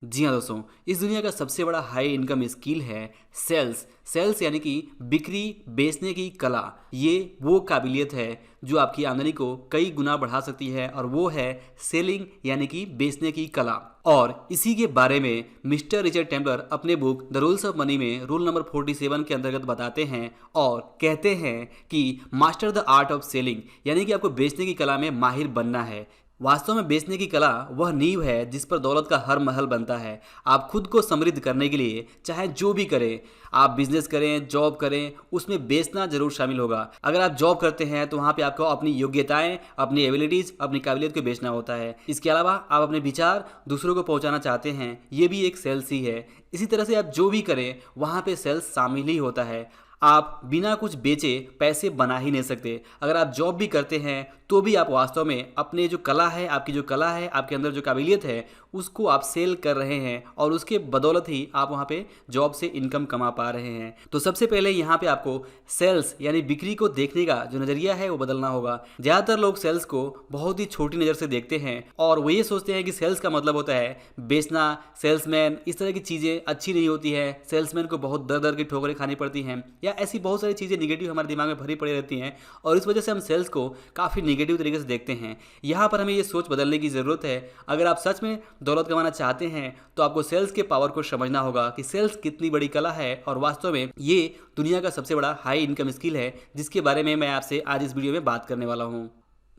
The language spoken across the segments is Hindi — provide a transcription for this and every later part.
जी हाँ दोस्तों, इस दुनिया का सबसे बड़ा हाई इनकम स्किल है सेल्स। सेल्स यानी कि बिक्री, बेचने की कला। ये वो काबिलियत है जो आपकी आमदनी को कई गुना बढ़ा सकती है और वो है सेलिंग यानी कि बेचने की कला। और इसी के बारे में मिस्टर रिचर्ड टेम्पलर अपने book the rules of money में रूल नंबर 47 के अंतर्गत बताते हैं और कहते हैं कि master the art of selling यानी कि आपको बेचने की कला में माहिर बनना है। वास्तव में बेचने की कला वह नींव है जिस पर दौलत का हर महल बनता है। आप खुद को समृद्ध करने के लिए चाहे जो भी करें, आप बिजनेस करें, जॉब करें, उसमें बेचना जरूर शामिल होगा। अगर आप जॉब करते हैं तो वहाँ पे आपको अपनी योग्यताएं, अपनी एबिलिटीज, अपनी काबिलियत को बेचना होता है। इसके अलावा आप अपने विचार दूसरों को पहुँचाना चाहते हैं, ये भी एक सेल्स ही है। इसी तरह से आप जो भी करें वहाँ पे सेल्स शामिल ही होता है। आप बिना कुछ बेचे पैसे बना ही नहीं सकते। अगर आप जॉब भी करते हैं तो भी आप वास्तव में अपने जो कला है, आपकी जो कला है, आपके अंदर जो काबिलियत है, उसको आप सेल कर रहे हैं और उसके बदौलत ही आप वहाँ पे जॉब से इनकम कमा पा रहे हैं। तो सबसे पहले यहाँ पे आपको सेल्स यानी बिक्री को देखने का जो नज़रिया है वो बदलना होगा। ज़्यादातर लोग सेल्स को बहुत ही छोटी नज़र से देखते हैं और वो ये सोचते हैं कि सेल्स का मतलब होता है बेचना, सेल्समैन, इस तरह की चीज़ें अच्छी नहीं होती है। सेल्समैन को बहुत दर दर की ठोकरें खानी पड़ती हैं या ऐसी बहुत सारी चीज़ें निगेटिव हमारे दिमाग में भरी पड़ी रहती हैं और इस वजह से हम सेल्स को काफ़ी निगेटिव तरीके से देखते हैं। यहाँ पर हमें ये सोच बदलने की ज़रूरत है। अगर आप सच में दौलत कमाना चाहते हैं तो आपको सेल्स के पावर को समझना होगा कि सेल्स कितनी बड़ी कला है और वास्तव में ये दुनिया का सबसे बड़ा हाई इनकम स्किल है जिसके बारे में मैं आपसे आज इस वीडियो में बात करने वाला हूँ।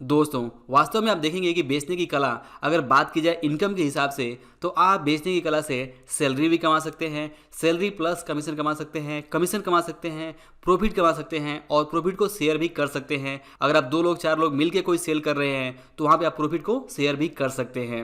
दोस्तों, वास्तव में आप देखेंगे कि बेचने की कला, अगर बात की जाए इनकम के हिसाब से, तो आप बेचने की कला से सैलरी भी कमा सकते हैं, सैलरी प्लस कमीशन कमा सकते हैं, कमीशन कमा सकते हैं, प्रॉफिट कमा सकते हैं और प्रॉफिट को शेयर भी कर सकते हैं। अगर आप 2 लोग 4 लोग मिलकर कोई सेल कर रहे हैं तो वहाँ पे आप प्रॉफिट को शेयर भी कर सकते हैं।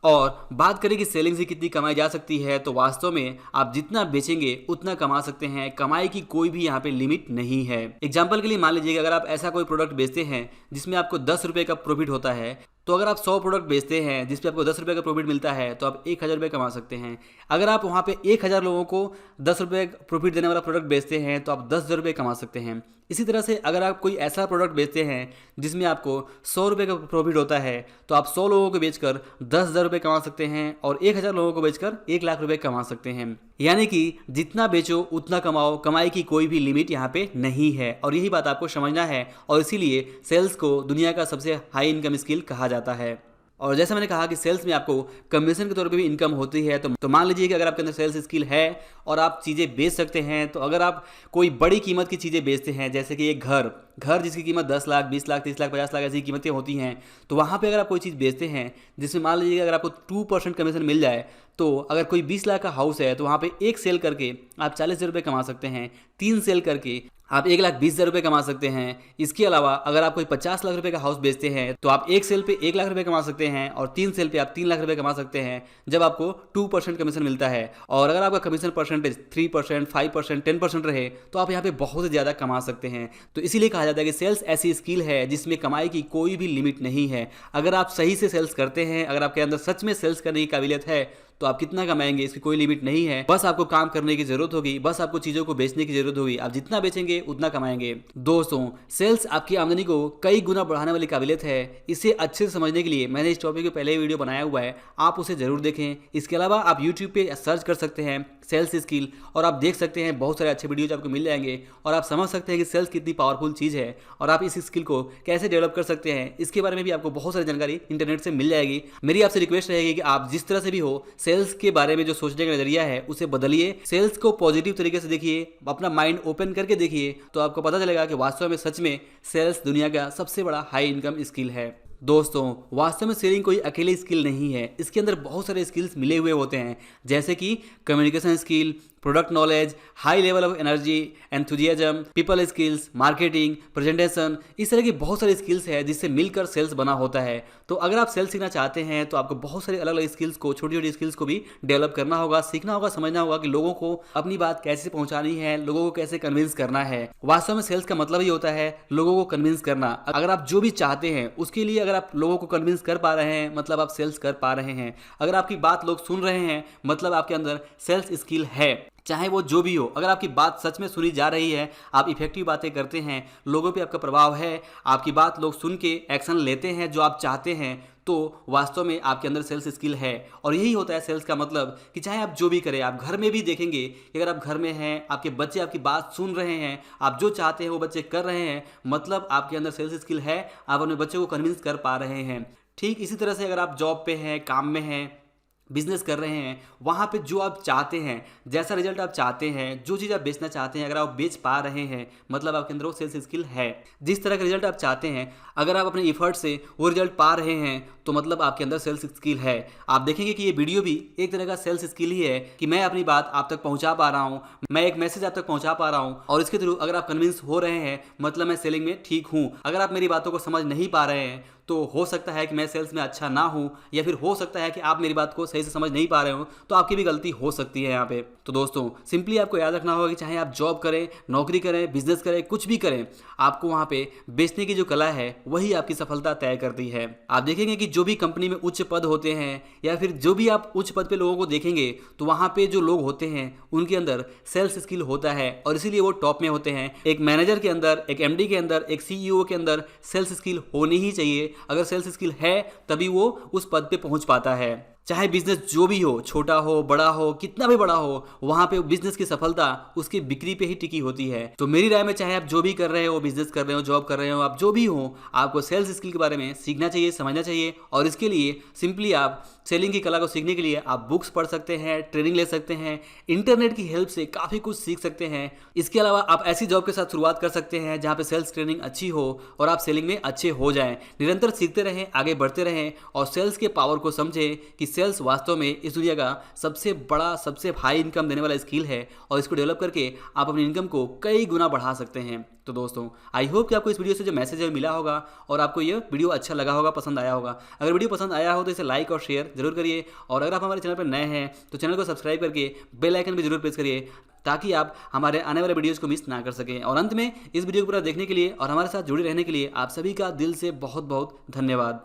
और बात करें कि सेलिंग से कितनी कमाई जा सकती है, तो वास्तव में आप जितना बेचेंगे उतना कमा सकते हैं। कमाई की कोई भी यहाँ पे लिमिट नहीं है। एग्जाम्पल के लिए मान लीजिएगा, अगर आप ऐसा कोई प्रोडक्ट बेचते हैं जिसमें आपको 10 रुपये का प्रॉफिट होता है, तो अगर आप 100 प्रोडक्ट बेचते हैं जिस पे आपको 10 रुपये का प्रॉफिट मिलता है तो आप 1000 रुपये कमा सकते हैं। अगर आप वहाँ पे 1000 लोगों को 10 रुपये प्रॉफिट देने वाला प्रोडक्ट बेचते हैं तो आप 10,000 रुपये कमा सकते हैं। इसी तरह से अगर आप कोई ऐसा प्रोडक्ट बेचते हैं जिसमें आपको 100 रुपये का प्रॉफिट होता है तो आप 100 लोगों को बेचकर 10,000 रुपये कमा सकते हैं और 1000 लोगों को बेचकर 1,00,000 रुपये कमा सकते हैं। यानी कि जितना बेचो उतना कमाओ, कमाई की कोई भी लिमिट यहाँ पे नहीं है और यही बात आपको समझना है और इसीलिए सेल्स को दुनिया का सबसे हाई इनकम स्किल कहा जाता है। और जैसा मैंने कहा कि सेल्स में आपको कमीशन के तौर पे भी इनकम होती है, तो मान लीजिए कि अगर आपके अंदर सेल्स स्किल है और आप चीज़ें बेच सकते हैं, तो अगर आप कोई बड़ी कीमत की चीज़ें बेचते हैं, जैसे कि एक घर जिसकी कीमत 10 लाख, 20 लाख, 30 लाख, 50 लाख ऐसी कीमतें होती हैं, तो वहाँ पे अगर आप कोई चीज़ बेचते हैं जिसमें मान लीजिए अगर आपको 2% कमीशन मिल जाए, तो अगर कोई 20 लाख का हाउस है तो वहाँ पे एक सेल करके आप 40,000 रुपये कमा सकते हैं, 3 सेल करके आप 1,20,000 रुपये कमा सकते हैं। इसके अलावा अगर आप कोई 50 लाख रुपए का हाउस बेचते हैं तो आप एक सेल पे 1,00,000 रुपये कमा सकते हैं और 3 सेल पे आप 3,00,000 रुपये कमा सकते हैं जब आपको 2% कमीशन मिलता है। और अगर आपका कमीशन परसेंटेज 3%, 5%, 10% रहे तो आप यहाँ पे बहुत ज़्यादा कमा सकते हैं। तो इसीलिए कहा जाता है कि सेल्स ऐसी स्किल है जिसमें कमाई की कोई भी लिमिट नहीं है। अगर आप सही से सेल्स करते हैं, अगर आपके अंदर सच में सेल्स करने की काबिलियत है, तो आप कितना कमाएंगे इसकी कोई लिमिट नहीं है। बस आपको काम करने की जरूरत होगी, बस आपको चीज़ों को बेचने की जरूरत होगी। आप जितना बेचेंगे उतना कमाएंगे। दोस्तों, सेल्स आपकी आमदनी को कई गुना बढ़ाने वाली काबिलियत है। इसे अच्छे से समझने के लिए मैंने इस टॉपिक पे पहले ही वीडियो बनाया हुआ है, आप उसे जरूर देखें। इसके अलावा आप यूट्यूब पे सर्च कर सकते हैं सेल्स स्किल और आप देख सकते हैं बहुत सारे अच्छे वीडियोज आपको मिल जाएंगे और आप समझ सकते हैं कि सेल्स कितनी पावरफुल चीज़ है और आप इस स्किल को कैसे डेवलप कर सकते हैं। इसके बारे में भी आपको बहुत सारी जानकारी इंटरनेट से मिल जाएगी। मेरी आपसे रिक्वेस्ट रहेगी कि आप जिस तरह से भी हो, सेल्स के बारे में जो सोचने का नजरिया है उसे बदलिए। सेल्स को पॉजिटिव तरीके से देखिए, अपना माइंड ओपन करके देखिए, तो आपको पता चलेगा कि वास्तव में सच में सेल्स दुनिया का सबसे बड़ा हाई इनकम स्किल है। दोस्तों, वास्तव में सेलिंग कोई अकेले स्किल नहीं है। इसके अंदर बहुत सारे स्किल्स मिले हुए होते हैं, जैसे कि communication skill, product knowledge, high level of energy, enthusiasm, people skills, marketing, presentation, इस तरह की बहुत सारी स्किल्स है जिससे मिलकर सेल्स बना होता है। तो अगर आप सेल्स सीखना चाहते हैं तो आपको बहुत सारे अलग अलग स्किल्स को, छोटी छोटी स्किल्स को भी डेवलप करना होगा, सीखना होगा, समझना होगा कि लोगों को अपनी बात कैसे पहुंचानी है, लोगों को कैसे कन्विंस करना है। वास्तव में सेल्स का मतलब ही होता है लोगों को कन्विंस करना। अगर आप जो भी चाहते हैं उसके लिए अगर आप लोगों को कन्विंस कर पा रहे हैं, मतलब आप सेल्स कर पा रहे हैं। अगर आपकी बात लोग सुन रहे हैं, मतलब आपके अंदर सेल्स स्किल है। चाहे वो जो भी हो, अगर आपकी बात सच में सुनी जा रही है, आप इफेक्टिव बातें करते हैं, लोगों पे आपका प्रभाव है, आपकी बात लोग सुन के एक्शन लेते हैं जो आप चाहते हैं, तो वास्तव में आपके अंदर सेल्स स्किल है। और यही होता है सेल्स का मतलब कि चाहे आप जो भी करें, आप घर में भी देखेंगे कि अगर आप घर में हैं, आपके बच्चे आपकी बात सुन रहे हैं, आप जो चाहते हैं वो बच्चे कर रहे हैं, मतलब आपके अंदर सेल्स स्किल है, आप अपने बच्चे को कन्विंस कर पा रहे हैं। ठीक इसी तरह से अगर आप जॉब पे हैं, काम में हैं, बिजनेस कर रहे हैं, वहाँ पे जो आप चाहते हैं, जैसा रिजल्ट आप चाहते हैं, जो चीज़ आप बेचना चाहते हैं, अगर आप बेच पा रहे हैं, मतलब आपके अंदर वो सेल्स स्किल है। जिस तरह का रिजल्ट आप चाहते हैं, अगर आप अपने एफर्ट से वो रिजल्ट पा रहे हैं, तो मतलब आपके अंदर सेल्स स्किल है। आप देखेंगे कि ये वीडियो भी एक तरह का सेल्स स्किल ही है कि मैं अपनी बात आप तक पहुंचा पा रहा हूं, मैं एक मैसेज आप तक पहुंचा पा रहा हूं, और इसके थ्रू अगर आप कन्विंस हो रहे हैं, मतलब मैं सेलिंग में ठीक हूं। अगर आप मेरी बातों को समझ नहीं पा रहे हैं, तो हो सकता है कि मैं सेल्स में अच्छा ना हूं, या फिर हो सकता है कि आप मेरी बात को सही से समझ नहीं पा रहे हो, तो आपकी भी गलती हो सकती है यहाँ पे। तो दोस्तों सिंपली आपको याद रखना होगा कि चाहे आप जॉब करें, नौकरी करें, बिजनेस करें, कुछ भी करें, आपको वहाँ पे बेचने की जो कला है वही आपकी सफलता तय करती है। आप देखेंगे कि जो भी कंपनी में उच्च पद होते हैं, या फिर जो भी आप उच्च पद पे लोगों को देखेंगे, तो वहाँ पे जो लोग होते हैं उनके अंदर सेल्स स्किल होता है, और इसीलिए वो टॉप में होते हैं। एक मैनेजर के अंदर, एक एमडी के अंदर, एक सीईओ के अंदर सेल्स स्किल होनी ही चाहिए। अगर सेल्स स्किल है तभी वो उस पद पे पहुंच पाता है। चाहे बिजनेस जो भी हो, छोटा हो, बड़ा हो, कितना भी बड़ा हो, वहां पे बिजनेस की सफलता उसकी बिक्री पे ही टिकी होती है। तो मेरी राय में चाहे आप जो भी कर रहे हो, बिजनेस कर रहे हो, जॉब कर रहे हो, आप जो भी हो, आपको सेल्स स्किल के बारे में सीखना चाहिए, समझना चाहिए। और इसके लिए सिंपली आप सेलिंग की कला को सीखने के लिए आप बुक्स पढ़ सकते हैं, ट्रेनिंग ले सकते हैं, इंटरनेट की हेल्प से काफ़ी कुछ सीख सकते हैं। इसके अलावा आप ऐसी जॉब के साथ शुरुआत कर सकते हैं जहाँ पे सेल्स ट्रेनिंग अच्छी हो और आप सेलिंग में अच्छे हो जाएं। निरंतर सीखते रहें, आगे बढ़ते रहें, और सेल्स के पावर को समझें कि सेल्स वास्तव में इस दुनिया का सबसे बड़ा, सबसे हाई इनकम देने वाला स्किल है, और इसको डेवलप करके आप अपनी इनकम को कई गुना बढ़ा सकते हैं। तो दोस्तों आई होप कि आपको इस वीडियो से जो मैसेज है मिला होगा, और आपको ये वीडियो अच्छा लगा होगा, पसंद आया होगा। अगर वीडियो पसंद आया हो तो इसे लाइक और शेयर जरूर करिए, और अगर आप हमारे चैनल पर नए हैं तो चैनल को सब्सक्राइब करके बेल आइकन भी जरूर प्रेस करिए, ताकि आप हमारे आने वाले वीडियोज़ को मिस ना कर सकें। और अंत में इस वीडियो को पूरा देखने के लिए और हमारे साथ जुड़े रहने के लिए आप सभी का दिल से बहुत बहुत धन्यवाद।